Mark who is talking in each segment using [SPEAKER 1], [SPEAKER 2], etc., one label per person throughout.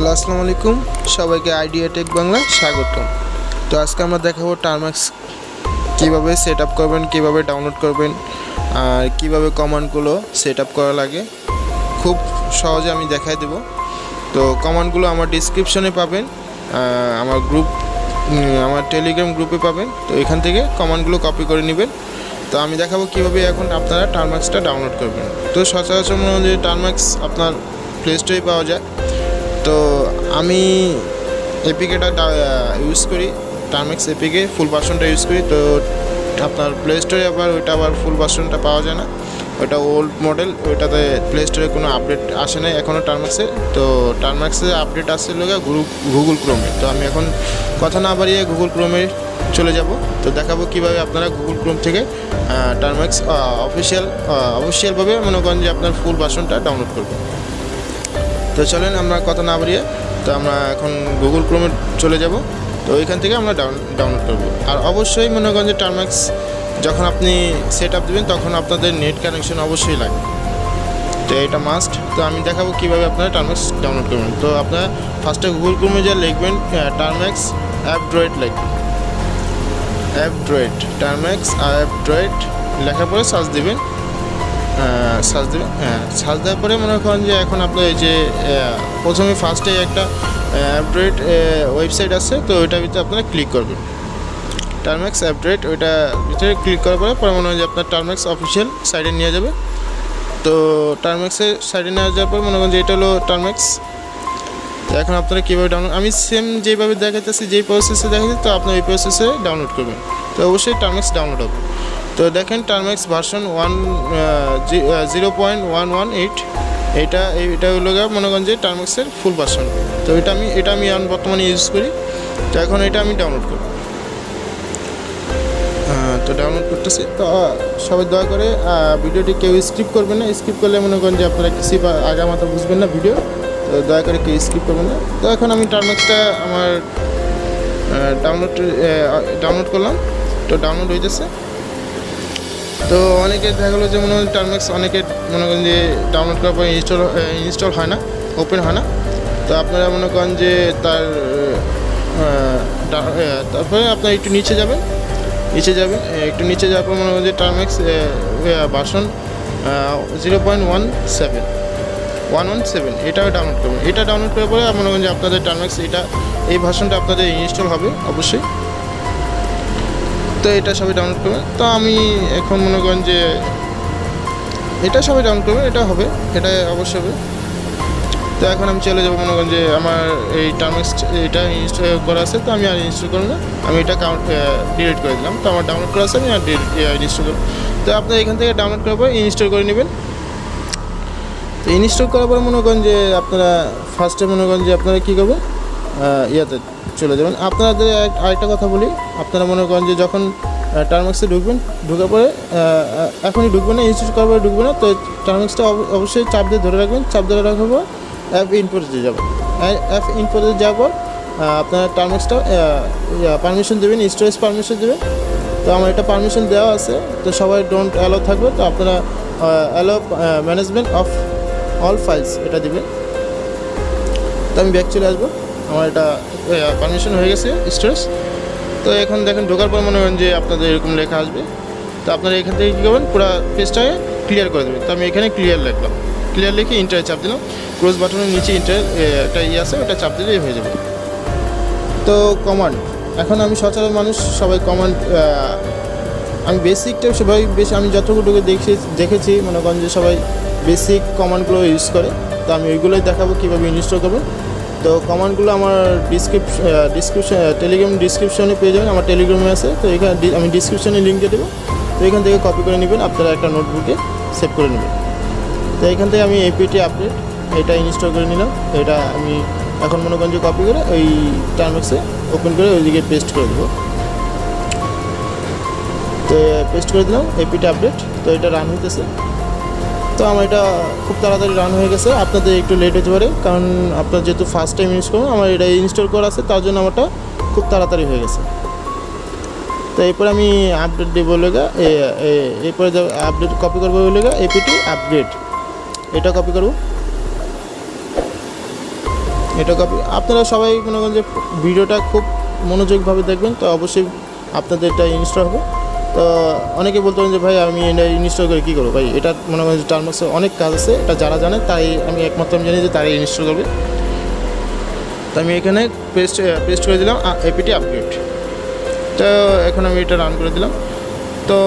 [SPEAKER 1] Hello আসসালামু আলাইকুম সবাইকে আইডিয়া টেক বাংলা স্বাগতম। তো আজকে আমরা দেখাবো টার্মাক্স কীভাবে সেট আপ করবেন, কীভাবে ডাউনলোড করবেন আর কীভাবে কমান্ডগুলো সেট আপ করা লাগে খুব সহজে আমি দেখাই দেব। তো কমান্ডগুলো আমার ডিসক্রিপশনে পাবেন, আমার টেলিগ্রাম গ্রুপে পাবেন। তো এখান থেকে কমান্ডগুলো কপি করে নেবেন। তো আমি দেখাবো কীভাবে এখন আপনারা টার্মাক্সটা ডাউনলোড করবেন। তো সচরাচর মনে হয় যে টার্মাক্স আপনার প্লে স্টোরে পাওয়া যায়। তো আমি এপিকেটা ইউজ করি, টার্মাক্স এপিকে ফুল ভার্সনটা ইউজ করি। তো আপনার প্লে স্টোরে ওইটা আবার ফুল ভার্সনটা পাওয়া যায় না, ওইটা ওল্ড মডেল, ওইটাতে প্লে স্টোরে কোনো আপডেট আসে নাই এখনও টার্মাক্সে। তো টার্মাক্সে আপডেট আসছে গুগল ক্রোমে। তো আমি এখন কথা না বাড়িয়ে গুগল ক্রোমে চলে যাব। তো দেখাবো কীভাবে আপনারা গুগল ক্রোম থেকে টার্মাক্স অফিসিয়ালভাবে মনে করেন যে আপনার ফুল ভার্সনটা ডাউনলোড করবেন। তো চলেন আমরা কথা না বাড়িয়ে তো আমরা এখন গুগল ক্রোমে চলে যাব। তো ওইখান থেকে আমরা ডাউনলোড করব। আর অবশ্যই মনে করেন যে টার্মাক্স যখন আপনি সেট আপ দেবেন তখন আপনাদের নেট কানেকশন অবশ্যই লাগবে, তো এটা মাস্ট। তো আমি দেখাবো কীভাবে আপনারা টার্মাক্স ডাউনলোড করবেন। তো আপনারা ফার্স্টে গুগল ক্রোমে যা লিখবেন টার্মাক্স অ্যাপড্রয়েড লিখবেন, টার্মাক্স অ্যাপড্রয়েড লেখার পরে সার্চ দেবেন। সার্চ দেওয়ার পরে মনে করেন যে এখন আপনার এই যে প্রথমে ফার্স্টে একটা অ্যাপড্রয়েড ওয়েবসাইট আছে, তো ওইটার ভিতরে আপনারা ক্লিক করবেন, টার্মাক্স অ্যাপড্রয়েড। ওইটা ভিতরে ক্লিক করার পরে মনে হয় যে আপনার টার্মাক্স অফিসিয়াল সাইটে নিয়ে যাবে। তো টার্মাক্সের সাইটে নিয়ে যাওয়ার পর মনে করেন যে এটা হলো টার্মাক্স। তো এখন আপনারা কীভাবে ডাউনলোড, আমি সেম যেভাবে দেখাতেছি, যেই প্রসেসে দেখাচ্ছি, তো আপনার এই প্রসেসে ডাউনলোড করবেন। তো অবশ্যই টার্মাক্স ডাউনলোড হবে। তো দেখেন টার্মাক্স ভার্সন 0.118, এটা হলো মনে করেন যে টার্মাক্সের ফুল ভার্সন। তো এটা আমি বর্তমানে ইউজ করি। তো এখন এটা আমি ডাউনলোড করব। তো ডাউনলোড করতেছি। তো সবাই দয়া করে ভিডিওটি কেউ স্কিপ করবেন না, স্কিপ করলে মনে করেন যে আপনারা কিছু আগামাথা বুঝবেন না ভিডিও। তো দয়া করে কেউ স্কিপ করবেন না। তো এখন আমি টার্মাক্সটা আমার ডাউনলোড করলাম। তো ডাউনলোড হয়েছে। তো অনেকে দেখা গেলো যে মনে হয় টার্মাক্স অনেকে মনে করেন যে ডাউনলোড করার পর ইনস্টল হয় না, ওপেন হয় না। তো আপনারা মনে করেন যে তারপরে আপনার একটু নিচে যাবেন, একটু নিচে যাওয়ার পর মনে করেন যে টার্মাক্স ভার্সন 0.117 এটাও ডাউনলোড করবেন। এটা ডাউনলোড করার পরে মনে করেন যে আপনাদের টার্মাক্স এই ভার্সনটা আপনাদের ইনস্টল হবে অবশ্যই। তো এটা সবাই ডাউনলোড করবেন। তো আমি এখন মনে করেন যে এটা সবাই ডাউনলোড করবেন, এটা হবে, এটা অবশ্যই হবে। তো এখন আমি চলে যাবো, মনে করেন যে আমার এই টার্মাক্স এটা ইনস্টল করা আছে, তো আমি আর ইনস্টল করব না, আমি এটা ডিলিট করে দিলাম। তো আমার ডাউনলোড করা আছে, আমি আর ইনস্টল করব। তো আপনারা এখান থেকে ডাউনলোড করার পর ইনস্টল করে নেবেন। তো ইনস্টল করার পরে মনে করেন যে আপনারা ফার্স্টে মনে করেন যে আপনারা কী করবেন, ইয়াতে চলে যাবেন। আপনাদের আরেকটা কথা বলি, আপনারা মনে করেন যে যখন টার্মাক্সে ঢোকার পরে এখনই ঢুকবেন না, ইনস্টল করার পরে ঢুকবে না। তো টার্মাক্সটা অবশ্যই চাপ দিয়ে ধরে রাখবেন। চাপ ধরে রাখার পর অ্যাপ ইনপুটে যাবেন। অ্যাপ ইনপুটে যাওয়ার পর আপনারা টার্মাক্সটা পারমিশন দেবেন, স্টোরেজ পারমিশন দেবেন। তো আমার এটা পারমিশন দেওয়া আছে, তো সবাই ডোন্ট অ্যালাউ থাকবে। তো আপনারা allow management of all files এটা দেবেন। তো আমি ব্যাক চলে আসবো, আমার এটা পারমিশন হয়ে গেছে স্টোরেজ। তো এখন দেখেন ঢোকার পর মনে করেন যে আপনাদের এরকম লেখা আসবে। তো আপনারা এখান থেকে কী করবেন, পুরো পেজটাকে ক্লিয়ার করে দেবেন। তো আমি এখানে ক্লিয়ার লিখলাম, ক্লিয়ার লিখে ইন্টারে চাপ দিলাম। ক্লোজ বাটনের নিচে একটা আছে, ওটা চাপ দিলেই হয়ে যাবে। তো কমান্ড, এখন আমি সচরাচর মানুষ সবাই কমান্ড, আমি বেসিকটা সবাই বেশি, আমি যতটুকু দেখেছি মনে করেন যে সবাই বেসিক কমান্ডগুলো ইউজ করে। তো আমি ওইগুলোই দেখাবো কীভাবে ইনস্টল করবেন। তো কমান্ডগুলো আমার টেলিগ্রাম ডিসক্রিপশনে পেয়ে যাবেন, আমার টেলিগ্রামে আছে। তো এখানে আমি ডিসক্রিপশনে লিঙ্ক দিয়ে দেবো। তো এখান থেকে কপি করে নেবেন, আপনারা একটা নোটবুকে সেভ করে নেবেন। তো এখান থেকে আমি এপিটি আপডেট এটা ইনস্টল করে নিলাম। এটা আমি এখন মনে করেন যে কপি করে ওই টার্মাক্সে ওপেন করে ওইদিকে পেস্ট করে দেবো। তো পেস্ট করে দিলাম এপিটি আপডেট। তো এটা রান হইতেছে। তো আমার এটা খুব তাড়াতাড়ি রান হয়ে গেছে। আপনাদের একটু লেট হতে পারে, কারণ আপনার যেহেতু ফার্স্ট টাইম ইউজ করুন, আমার এটা ইনস্টল করা আছে, তার জন্য আমারটা খুব তাড়াতাড়ি হয়ে গেছে। তো এরপরে আমি আপডেট দেবো লেগা, এরপরে আপডেট কপি করবো লেগা এপিটি আপডেট, এটা কপি করব। এটা কপি। আপনারা সবাই মনে করেন যে ভিডিওটা খুব মনোযোগভাবে দেখবেন, তো অবশ্যই আপনাদের এটা ইনস্টল হবে। তো অনেকে বলতে পারেন যে ভাই আমি এটা ইনস্টল করে কী করবো? ভাই এটা মনে করেন যে টার্মক্সে অনেক কাজ আছে, এটা যারা জানে তাই আমি একমাত্র আমি জানি যে তারাই ইনস্টল করবে। তো আমি এখানে পেস্ট করে দিলাম এপিটি আপগ্রেড। তো এখন আমি এটা রান করে দিলাম। তো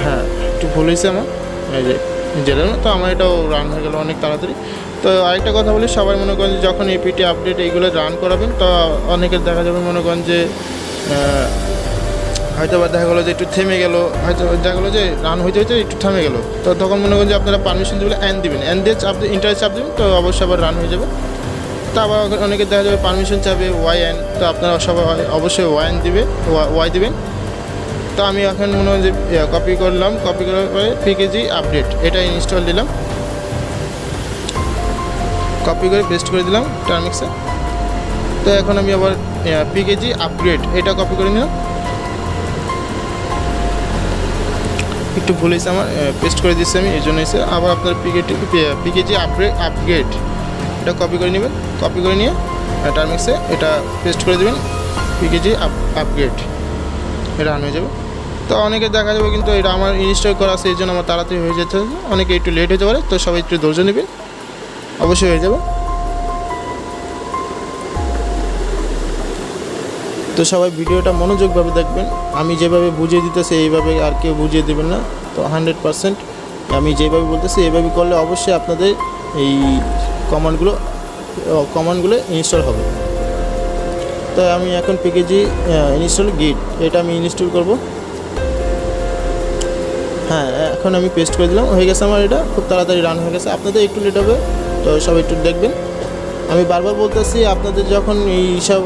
[SPEAKER 1] হ্যাঁ, একটু ভুল হয়েছে আমার, এই যে জেলার, তো আমার এটাও রান হয়ে গেল অনেক তাড়াতাড়ি। তো আরেকটা কথা বলি, সবাই মনে করেন যে যখন এপিটি আপডেট এইগুলো রান করাবেন, তো অনেকের দেখা যাবে মনে করেন যে হয়তো বা দেখা গেলো যে একটু থেমে গেল, হয়তো দেখা গেলো যে রান হইতে হইতে একটু থেমে গেলো, তো তখন মনে করেন যে আপনারা পারমিশন দিলে দিবেন, দিয়ে ইন্টারে চাপ দেবেন, তো অবশ্যই আবার রান হয়ে যাবে। তো আবার অনেকে দেখা যাবে পারমিশন চাবে তো আপনারা সবাই অবশ্যই ওয়াই দিবেন। তো আমি এখন মনে হয় যে কপি করার পরে পিকেজি আপডেট এটা ইনস্টল দিলাম, কপি করে পেস্ট করে দিলাম টার্মিক্সে। তো এখন আমি আবার পিকেজি আপগ্রেড এটা কপি করে নিলাম, একটু ভুল হয়েছে আমার, পেস্ট করে দিচ্ছি আমি, এই জন্য এসে আবার আপনার পিকেজি আপগ্রেড এটা কপি করে নেবেন, কপি করে নিয়ে টার্মিক্সে এটা পেস্ট করে দেবেন, পিকেজি আপগ্রেড এটা রান হয়ে যাবে। তো অনেকে দেখা যাবে কিন্তু এটা আমার ইনস্টল করা আছে, এই জন্য আমার তাড়াতাড়ি হয়ে যেতে হবে, অনেকে একটু লেট হতে পারে, তো সবাই একটু ধৈর্য নেবেন, অবশ্যই হয়ে যাবে। তো সবাই ভিডিওটা মনোযোগভাবে দেখবেন, আমি যেভাবে বুঝিয়ে দিতেছি এইভাবে আর কেউ বুঝিয়ে দেবেন না। তো 100% আমি যেভাবে বলতেছি এইভাবে করলে অবশ্যই আপনাদের এই কমান্ডগুলো ইনস্টল হবে। তো আমি এখন পিকেজি ইনস্টল গিট এটা আমি ইনস্টল করব। হ্যাঁ, এখন আমি পেস্ট করে দিলাম, হয়ে গেছে আমার, এটা খুব তাড়াতাড়ি রান হয়ে গেছে। আপনাদের একটু লেট হবে, তো সবাই একটু দেখবেন। আমি বারবার বলতেছি, আপনাদের যখন এইসব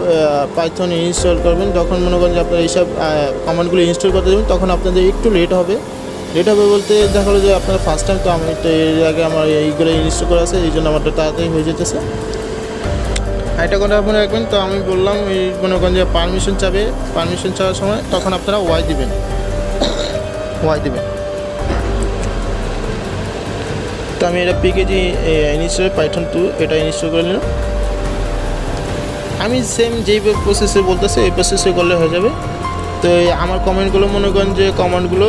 [SPEAKER 1] পাইথন ইনস্টল করবেন, যখন মনে করেন যে আপনারা এইসব কমান্ডগুলো ইনস্টল করতে যাবেন, তখন আপনাদের একটু লেট হবে বলতে দেখা গেলো যে আপনারা ফার্স্ট টাইম, তো আমি তো এর আগে আমার এইগুলো ইনস্টল করা আছে, এই জন্য আমারটা তাড়াতাড়ি হয়ে যেতেছে। এটা কথা মনে রাখবেন। তো আমি বললাম এই মনে করেন যে পারমিশন চাওয়ার সময় তখন আপনারা ওয়াই দিবেন। তো আমি এটা পিকেজি ইনস্টল পাইথন 2 এটা ইনস্টল করে নিলাম। আমি সেম যেই প্রসেসে বলতেছি এই প্রসেসে করলে হয়ে যাবে। তো আমার কমেন্টগুলো মনে করেন যে কমেন্টগুলো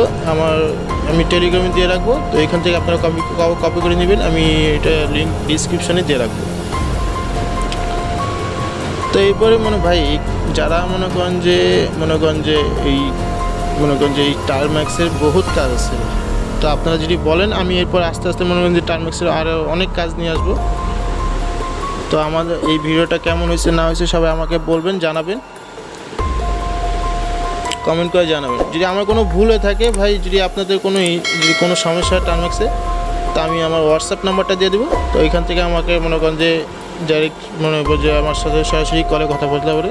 [SPEAKER 1] আমি টেলিগ্রামে দিয়ে রাখবো, তো এখান থেকে আপনারা কপি করে নেবেন, আমি এটা লিঙ্ক ডিসক্রিপশানে দিয়ে রাখবো। তো এরপরে ভাই যারা মনে করেন যে এই টার্মক্সের বহুত কাজ আছে, তো আপনারা যদি বলেন আমি এরপর আস্তে আস্তে মনে করেন যে টার্মক্সের আরও অনেক কাজ নিয়ে আসবো। তো আমাদের এই ভিডিওটা কেমন হয়েছে না হয়েছে সবাই আমাকে বলবেন, জানাবেন, কমেন্ট করে জানাবেন। যদি আমার কোনো ভুল হয়ে থাকে ভাই, যদি আপনাদের কোনো সমস্যা হয় টার্মক্সে, তো আমি আমার হোয়াটসঅ্যাপ নাম্বারটা দিয়ে দেবো, তো এখান থেকে আমাকে মনে করেন যে ডাইরেক্ট যে আমার সাথে সরাসরি কলে কথা বলতে পারে।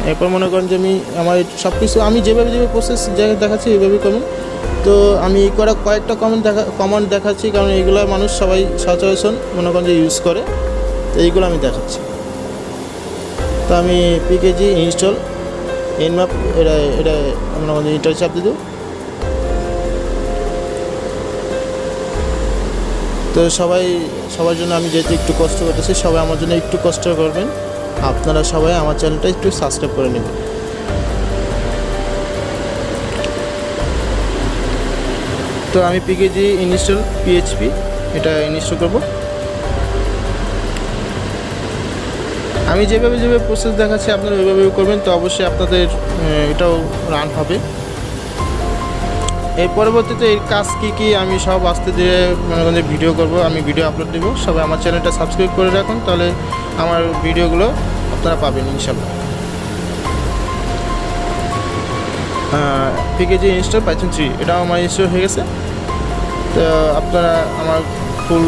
[SPEAKER 1] এরপর মনে করেন যে আমার সব কিছু আমি যেভাবে প্রসেস দেখাচ্ছি এইভাবেই করুন। তো আমি কয়েকটা কমেন্ট দেখাচ্ছি, কারণ এইগুলো মানুষ সবাই সচরাচর মনে করেন যে ইউজ করে, তো এইগুলো আমি দেখাচ্ছি। তো আমি পিকেজি ইনস্টল এনম্যাপ এটা মনে করেন ইন্টার চাপ দিয়ে দেবো। তো সবার জন্য আমি যেহেতু একটু কষ্ট করতেছি, সবাই আমার জন্য একটু কষ্ট করবেন, আপনারা সবাই আমার চ্যানেলটা একটু সাবস্ক্রাইব করে নেবেন। তো আমি পিকেজি ইনস্টল পিএইচপি এটা ইনস্টল করব। আমি যেভাবে প্রসেস দেখাচ্ছি আপনারা ওইভাবে করবেন, তো অবশ্যই আপনাদের এটাও রান হবে। এর পরবর্তীতে এর কাজ কী আমি সব আস্তে ধীরে মনে করেন ভিডিও করব, আমি ভিডিও আপলোড দেবো। সবাই আমার চ্যানেলটা সাবস্ক্রাইব করে রাখুন, তাহলে আমার ভিডিওগুলো আপনারা পাবেন ইনশাল্লাহ। পিকেজি ইনস্টল পাইথন 3 এটাও আমার ইনস্টল হয়ে গেছে। তো আপনারা আমার ফুল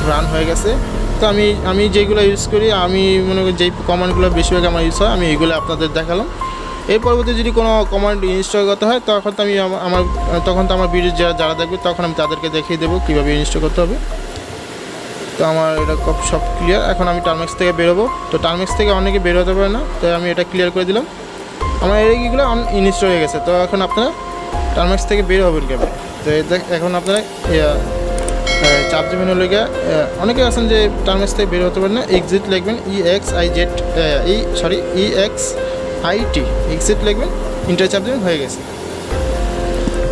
[SPEAKER 1] রান হয়ে গেছে। তো আমি যেগুলো ইউজ করি, আমি মনে করি যেই কমান্ডগুলো বেশিরভাগ আমার ইউজ হয়, আমি এইগুলো আপনাদের দেখালাম। এর পরবর্তী যদি কোনো কমান্ড ইনস্টল করতে হয়, তখন তো আমার ভিডিও যারা দেখবে তখন আমি তাদেরকে দেখিয়ে দেবো কীভাবে ইনস্টল করতে হবে। তো আমার এটা সব ক্লিয়ার। এখন আমি টার্মক্স থেকে বেরোবো। তো টার্মক্স থেকে অনেকে বেরোতে পারে না, তো আমি এটা ক্লিয়ার করে দিলাম। আমার এইগুলো ইনস্টল হয়ে গেছে। তো এখন আপনারা টার্মক্স থেকে বের হবেন কেমন, তো এখন আপনারা চাপ দেবেন হলে গিয়ে অনেকে আছেন যে টার্মেক্স থেকে বের হতে পারেন না, এক্সিট লিখবেন EXIT এক্সিট লিখবেন, ইন্টার চাপ দেবেন, হয়ে গেছে।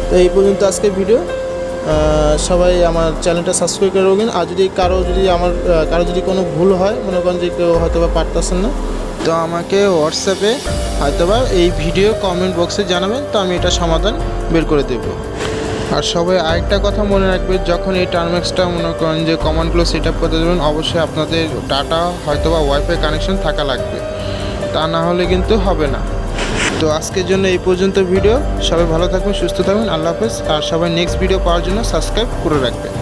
[SPEAKER 1] তো এই পর্যন্ত আজকের ভিডিও। সবাই আমার চ্যানেলটা সাবস্ক্রাইব করে রাখবেন। আর যদি কারো যদি কোনো ভুল হয়, মনে করেন যে কেউ হয়তো বা পারতেছেন না, তো আমাকে হোয়াটসঅ্যাপে হয়তোবা এই ভিডিও কমেন্ট বক্সে জানাবেন, তো আমি এটা সমাধান বের করে দেব। আর সবাই আরেকটা কথা মনে রাখবেন, যখন এই টার্মেক্সটা মনে করেন যে কমান্ডগুলো সেট আপ করতে দেবেন, অবশ্যই আপনাদের ডাটা হয়তোবা ওয়াইফাই কানেকশন থাকা লাগবে, তা না হলে কিন্তু হবে না। তো আজকের জন্য এই পর্যন্ত ভিডিও। সবাই ভালো থাকবেন, সুস্থ থাকবেন, আল্লাহ হাফেজ। আর সবাই নেক্সট ভিডিও পাওয়ার জন্য সাবস্ক্রাইব করে রাখবেন।